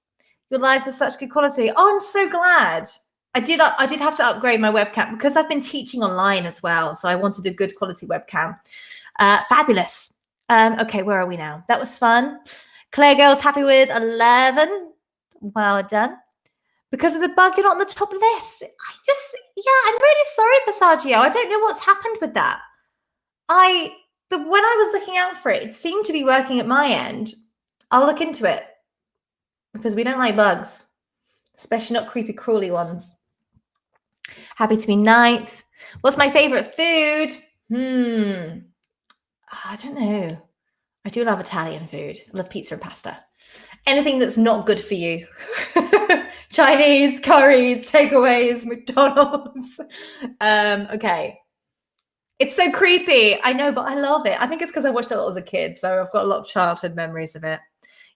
Your lives are such good quality. Oh, I'm so glad. I did have to upgrade my webcam because I've been teaching online as well. So I wanted a good quality webcam. Fabulous. Okay, where are we now? That was fun. Claire Girl's happy with 11. Well done. Because of the bug, you're not on the top list. I'm really sorry, Passaggio. I don't know what's happened with that. When I was looking out for it, it seemed to be working at my end. I'll look into it because we don't like bugs, especially not creepy, crawly ones. Happy to be 9th. What's my favorite food? I don't know. I do love Italian food. I love pizza and pasta. Anything that's not good for you. Chinese, curries, takeaways, McDonald's. Okay. It's so creepy. I know, but I love it. I think it's because I watched it a lot as a kid, so I've got a lot of childhood memories of it.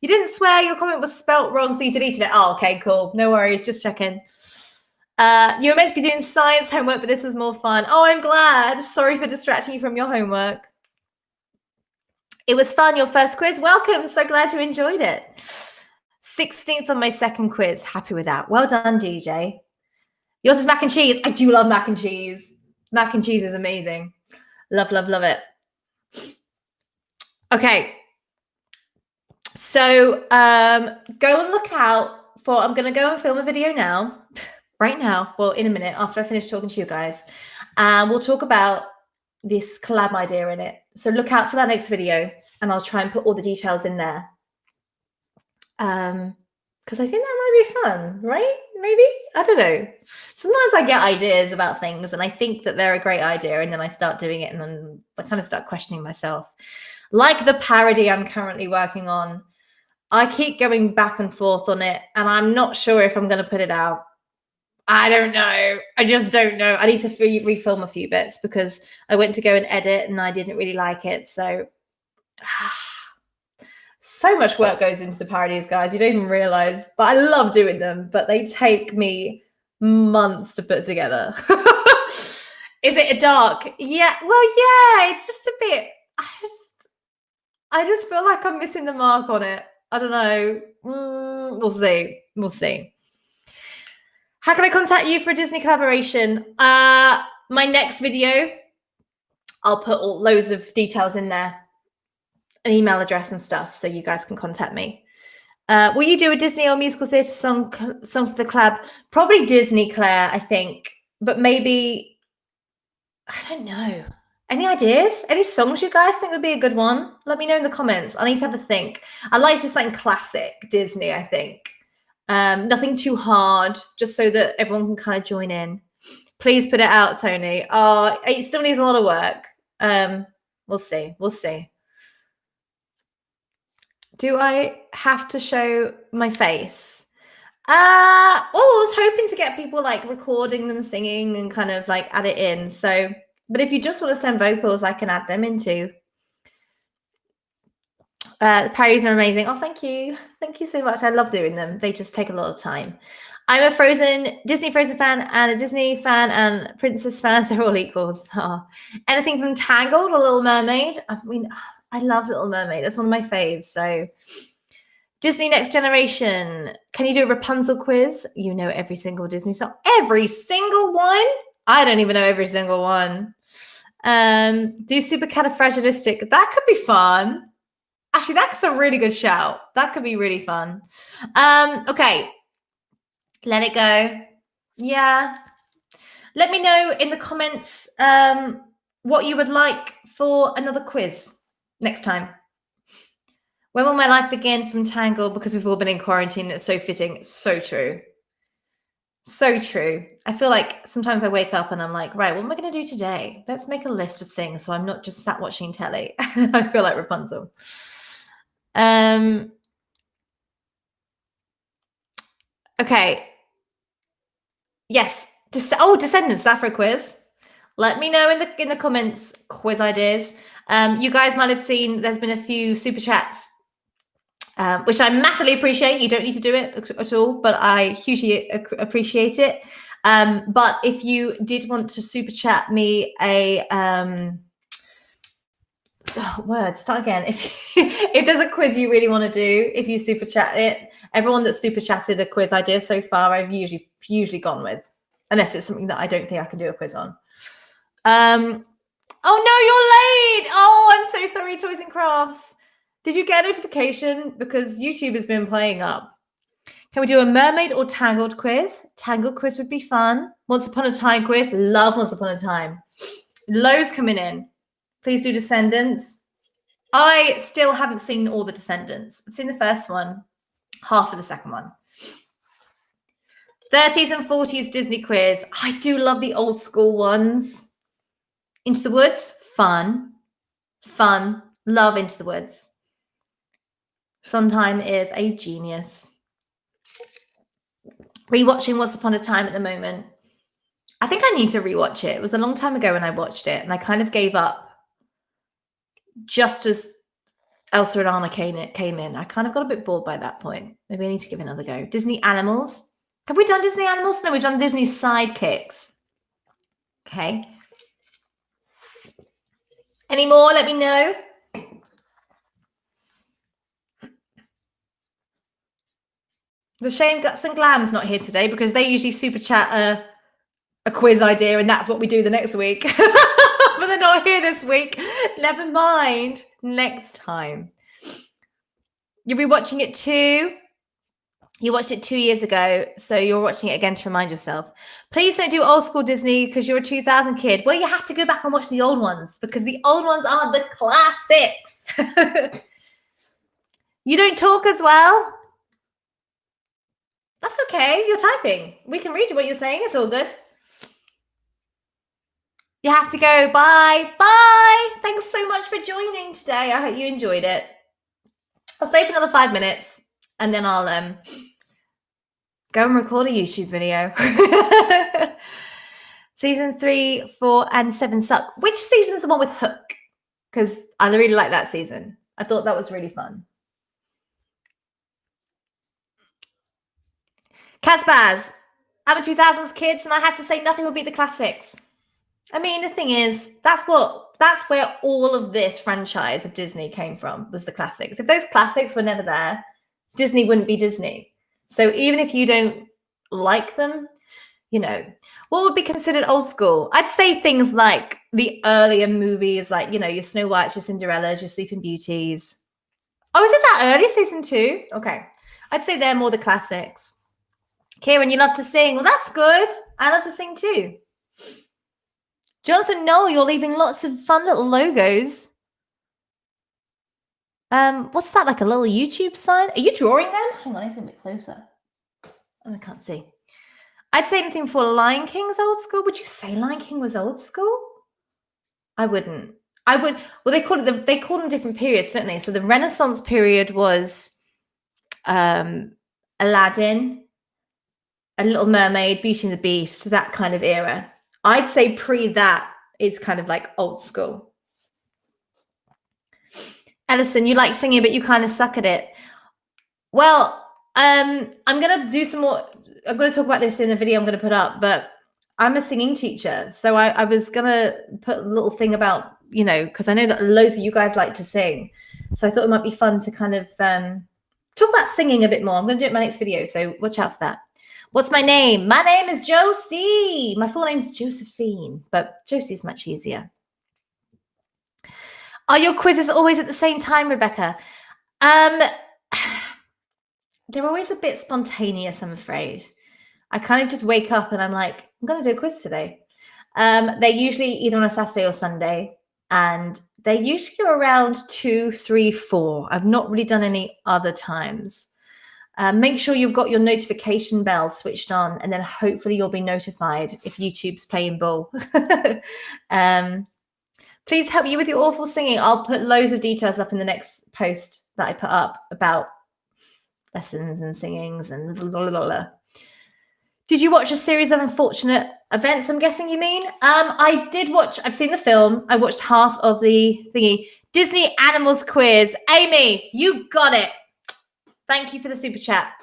You didn't swear. Your comment was spelt wrong, so you deleted it. Oh, okay, cool. No worries. Just checking. You were meant to be doing science homework, but this was more fun. Oh, I'm glad. Sorry for distracting you from your homework. It was fun, your first quiz. Welcome. So glad you enjoyed it. 16th on my second quiz. Happy with that. Well done, DJ. Yours is mac and cheese. I do love mac and cheese. Mac and cheese is amazing. Love, love, love it. Okay. So go and look out for, I'm going to go and film a video now, right now, well, in a minute after I finish talking to you guys. We'll talk about this collab idea in it. So look out for that next video and I'll try and put all the details in there. Because I think that might be fun, right? Maybe? I don't know. Sometimes I get ideas about things and I think that they're a great idea and then I start doing it and then I kind of start questioning myself. Like the parody I'm currently working on, I keep going back and forth on it and I'm not sure if I'm going to put it out. I don't know. I just don't know. I need to refilm a few bits because I went to go and edit and I didn't really like it. So, so much work goes into the parodies, guys. You don't even realize. But I love doing them. But they take me months to put together. Is it a dark? Yeah. Well, yeah. It's just a bit. I just feel like I'm missing the mark on it. I don't know. We'll see. We'll see. How can I contact you for a Disney collaboration? My next video, I'll put loads of details in there, an email address and stuff, so you guys can contact me. Will you do a Disney or musical theatre song for the collab? Probably Disney, Claire, I think. But maybe, I don't know. Any ideas? Any songs you guys think would be a good one? Let me know in the comments. I need to have a think. I like just like classic Disney, I think. Nothing too hard, just so that everyone can kind of join in. Please put it out, Tony. Oh, it still needs a lot of work. We'll see. We'll see. Do I have to show my face? I was hoping to get people like recording them singing and kind of like add it in. So, but if you just want to send vocals, I can add them in too. The parodies are amazing. Oh, thank you. Thank you so much. I love doing them. They just take a lot of time. I'm a Disney Frozen fan and a Disney fan and Princess fans. They're all equals. Oh. Anything from Tangled or Little Mermaid? I mean, I love Little Mermaid. That's one of my faves. So Disney Next Generation. Can you do a Rapunzel quiz? You know every single Disney song. Every single one? I don't even know every single one. Do Supercalifragilistic. That could be fun. Actually, that's a really good shout. That could be really fun. Okay. Let it go. Yeah. Let me know in the comments what you would like for another quiz next time. When will my life begin from Tangled? Because we've all been in quarantine. It's so fitting. It's so true. So true. I feel like sometimes I wake up and I'm like, right, what am I going to do today? Let's make a list of things so I'm not just sat watching telly. I feel like Rapunzel. Okay. Yes. Descendants. That for a quiz. Let me know in the comments quiz ideas. You guys might have seen there's been a few super chats, which I massively appreciate. You don't need to do it at all, but I hugely appreciate it. But if you did want to super chat me a start again. If there's a quiz you really want to do, if you super chat it, everyone that's super chatted a quiz idea so far, I've usually gone with, unless it's something that I don't think I can do a quiz on. Oh no, you're late. Oh, I'm so sorry, Toys and Crafts. Did you get a notification? Because YouTube has been playing up. Can we do a mermaid or Tangled quiz? Tangled quiz would be fun. Once Upon a Time quiz. Love Once Upon a Time. Loads coming in. Please do Descendants. I still haven't seen all the Descendants. I've seen the first one, half of the second one. 30s and 40s Disney quiz. I do love the old school ones. Into the Woods, fun. Fun. Love Into the Woods. Sondheim is a genius. Rewatching Once Upon a Time at the moment. I think I need to rewatch it. It was a long time ago when I watched it, and I kind of gave up just as Elsa and Anna came in. I kind of got a bit bored by that point. Maybe I need to give it another go. Disney Animals. Have we done Disney Animals? No, we've done Disney Sidekicks. Okay. Any more? Let me know. The shame Guts and Glam's not here today because they usually super chat a quiz idea and that's what we do the next week. But they're not here this week. Never mind. Next time. You'll be watching it too. You watched it 2 years ago, so you're watching it again to remind yourself. Please don't do old school Disney because you're a 2000 kid. Well, you have to go back and watch the old ones because the old ones are the classics. You don't talk as well? That's okay. You're typing. We can read what you're saying. It's all good. You have to go. Bye. Bye. Thanks so much for joining today. I hope you enjoyed it. I'll stay for another 5 minutes and then I'll go and record a YouTube video. Season 3, 4, and 7 suck. Which season's the one with Hook? Because I really like that season. I thought that was really fun. Casbaz, I'm a 2000s kids and I have to say nothing will beat the classics. I mean, the thing is, that's where all of this franchise of Disney came from, was the classics. If those classics were never there, Disney wouldn't be Disney. So even if you don't like them, you know, what would be considered old school? I'd say things like the earlier movies, like, you know, your Snow Whites, your Cinderellas, your Sleeping Beauties. Oh, is it that early, season 2? Okay. I'd say they're more the classics. Kieran, you love to sing. Well, that's good. I love to sing too. Jonathan, no, you're leaving lots of fun little logos. What's that, like a little YouTube sign? Are you drawing them? Hang on, I need to be a bit closer. Oh, I can't see. I'd say anything for Lion King's old school. Would you say Lion King was old school? I wouldn't. I would. Well, they call them different periods, don't they? So the Renaissance period was Aladdin, A Little Mermaid, Beauty and the Beast, that kind of era. I'd say pre that is kind of like old school. Ellison, you like singing, but you kind of suck at it. Well, I'm going to do some more. I'm going to talk about this in a video I'm going to put up, but I'm a singing teacher. So I was going to put a little thing about, you know, because I know that loads of you guys like to sing. So I thought it might be fun to kind of talk about singing a bit more. I'm going to do it in my next video. So watch out for that. What's my name? My name is Josie. My full name is Josephine, but Josie's much easier. Are your quizzes always at the same time, Rebecca? They're always a bit spontaneous, I'm afraid. I kind of just wake up and I'm like, I'm going to do a quiz today. They're usually either on a Saturday or Sunday, and they're usually around 2, 3, 4. I've not really done any other times. Make sure you've got your notification bell switched on, and then hopefully you'll be notified if YouTube's playing ball. Please help you with your awful singing. I'll put loads of details up in the next post that I put up about lessons and singings and blah, blah, blah, blah. Did you watch a series of unfortunate events, I'm guessing you mean? I did watch, I've seen the film. I watched half of the thingy. Disney Animals Quiz. Amy, you got it. Thank you for the super chat.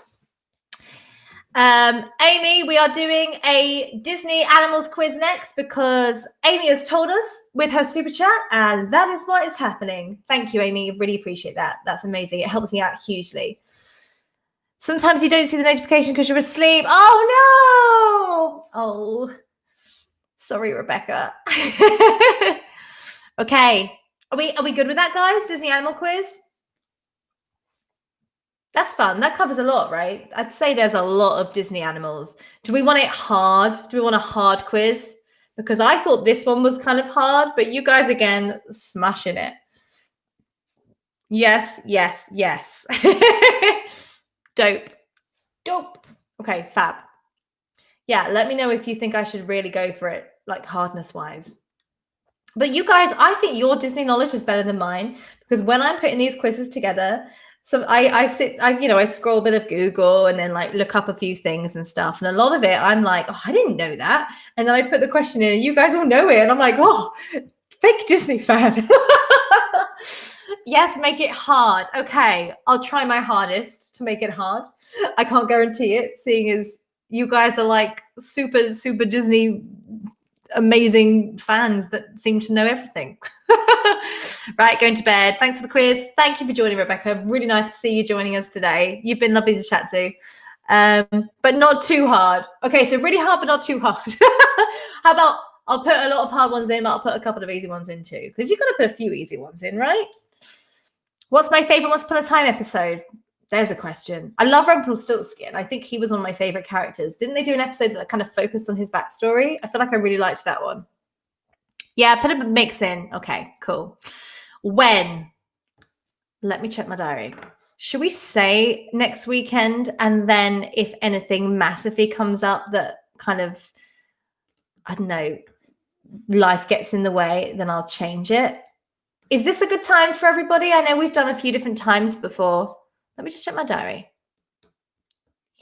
Amy, we are doing a Disney Animals Quiz next because Amy has told us with her super chat, and that is what is happening. Thank you, Amy. Really appreciate that. That's amazing. It helps me out hugely. Sometimes you don't see the notification because you're asleep. Oh, no. Oh, sorry, Rebecca. Okay. Are we good with that, guys? Disney Animal Quiz? That's fun. That covers a lot, right? I'd say there's a lot of Disney animals. Do we want it hard? Do we want a hard quiz? Because I thought this one was kind of hard, but you guys, again, smashing it. Yes, yes, yes. Dope. Dope. Okay, fab. Yeah, let me know if you think I should really go for it, like hardness-wise. But you guys, I think your Disney knowledge is better than mine, because when I'm putting these quizzes together, so I scroll a bit of Google and then like look up a few things and stuff. And a lot of it, I'm like, oh, I didn't know that. And then I put the question in and you guys all know it. And I'm like, oh, fake Disney fan. Yes, make it hard. Okay, I'll try my hardest to make it hard. I can't guarantee it, seeing as you guys are like super, super Disney amazing fans that seem to know everything. Right, going to bed. Thanks for the quiz. Thank you for joining, Rebecca. Really nice to see you joining us today. You've been lovely to chat to. but not too hard. Okay, so really hard, but not too hard. How about I'll put a lot of hard ones in, but I'll put a couple of easy ones in too, because you've got to put a few easy ones in, right? What's my favorite Once Upon a Time episode? There's a question. I love Rumpelstiltskin. I think he was one of my favorite characters. Didn't they do an episode that kind of focused on his backstory? I feel like I really liked that one. Yeah, put a mix in. Okay, cool. When? Let me check my diary. Should we say next weekend? And then if anything massively comes up that kind of, I don't know, life gets in the way, then I'll change it. Is this a good time for everybody? I know we've done a few different times before. Let me just check my diary.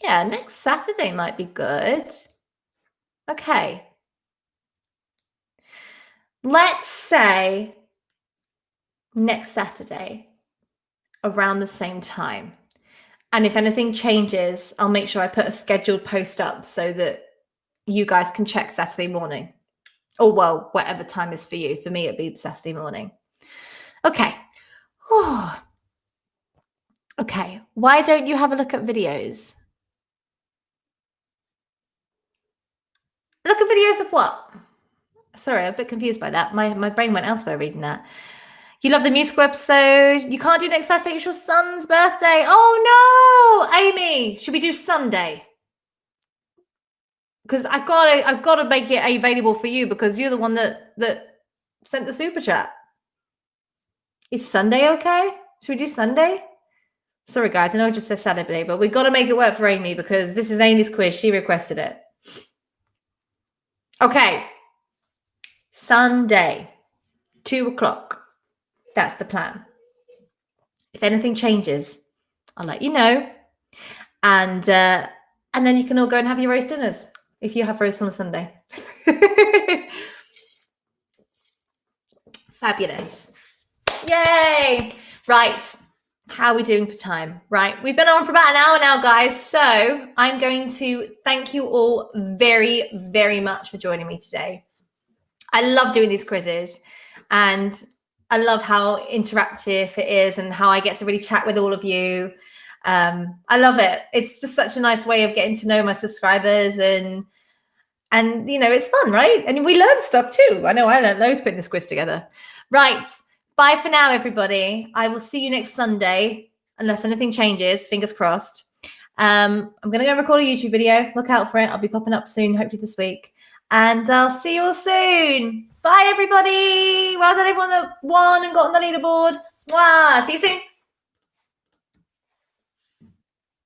Yeah, next Saturday might be good. Okay. Let's say next Saturday around the same time. And if anything changes, I'll make sure I put a scheduled post up so that you guys can check Saturday morning. Or, well, whatever time is for you. For me, it'd be Saturday morning. Okay. Oh. Okay. Why don't you have a look at videos? Look at videos of what? Sorry, I'm a bit confused by that. My brain went elsewhere reading that. You love the musical episode. You can't do next Saturday. It's your son's birthday. Oh no, Amy. Should we do Sunday? Because I've got to make it available for you because you're the one that sent the super chat. Is Sunday okay? Should we do Sunday? Sorry, guys. I know I just said Saturday, but we've got to make it work for Amy because this is Amy's quiz. She requested it. Okay. Sunday, 2:00. That's the plan. If anything changes, I'll let you know. And then you can all go and have your roast dinners if you have roast on a Sunday. Fabulous. Yay. Right. How are we doing for time? Right. We've been on for about an hour now, guys. So I'm going to thank you all very, very much for joining me today. I love doing these quizzes and I love how interactive it is and how I get to really chat with all of you. I love it. It's just such a nice way of getting to know my subscribers and you know, it's fun, right? And we learn stuff too. I know I learned loads putting this quiz together. Right. Bye for now, everybody. I will see you next Sunday, unless anything changes, fingers crossed. I'm going to go record a YouTube video. Look out for it. I'll be popping up soon, hopefully this week. And I'll see you all soon. Bye, everybody. Well done, everyone that won and got on the leaderboard. Mwah. See you soon.